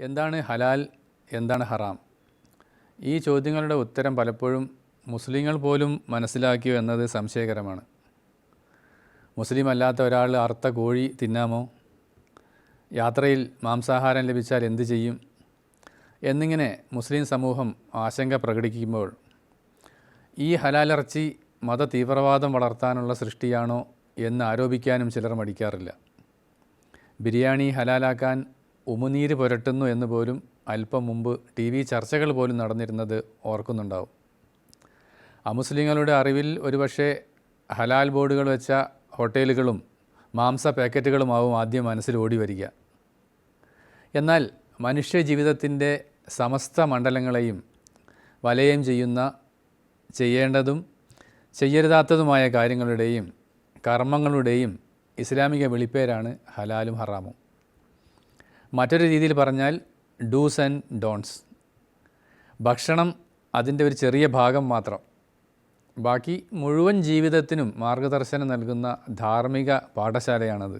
എന്താണ് ഹലാൽ, എന്താണ് ഹറാം? ഈ ചോദ്യങ്ങളുടെ ഉത്തരം പലപ്പോഴും മുസ്ലിങ്ങൾ പോലും മനസ്സിലാക്കിയോ എന്നത് സംശയകരമാണ്. മുസ്ലിം അല്ലാത്ത ഒരാൾ അറുത്ത കോഴി തിന്നാമോ? യാത്രയിൽ മാംസാഹാരം ലഭിച്ചാൽ എന്തു ചെയ്യും? എന്നിങ്ങനെ മുസ്ലിം സമൂഹം ആശങ്ക പ്രകടിപ്പിക്കുമ്പോൾ ഈ ഹലാലിറച്ചി മത തീവ്രവാദം വളർത്താനുള്ള സൃഷ്ടിയാണോ എന്ന് ആരോപിക്കാനും ചിലർ മടിക്കാറില്ല. ബിരിയാണി ഹലാലാക്കാൻ ഉമിനീര് പുരട്ടുന്നു എന്ന് പോലും അല്പം മുമ്പ് TV ചർച്ചകൾ പോലും നടന്നിരുന്നത് ഓർക്കുന്നുണ്ടാവും. അമുസ്ലിങ്ങളുടെ അറിവിൽ ഒരുപക്ഷെ ഹലാൽ ബോർഡുകൾ വെച്ച ഹോട്ടലുകളും മാംസ പാക്കറ്റുകളുമാവും ആദ്യം മനസ്സിൽ ഓടി വരിക. എന്നാൽ മനുഷ്യ ജീവിതത്തിൻ്റെ സമസ്ത മണ്ഡലങ്ങളെയും വലയം ചെയ്യുന്ന, ചെയ്യേണ്ടതും ചെയ്യരുതാത്തതുമായ കാര്യങ്ങളുടെയും കർമ്മങ്ങളുടെയും ഇസ്ലാമിക വിളിപ്പേരാണ് ഹലാലും ഹറാമും. മറ്റൊരു രീതിയിൽ പറഞ്ഞാൽ ഡൂസ് ആൻഡ് ഡോൺസ്. ഭക്ഷണം അതിൻ്റെ ഒരു ചെറിയ ഭാഗം മാത്രം. ബാക്കി മുഴുവൻ ജീവിതത്തിനും മാർഗദർശനം നൽകുന്ന ധാർമ്മിക പാഠശാലയാണത്.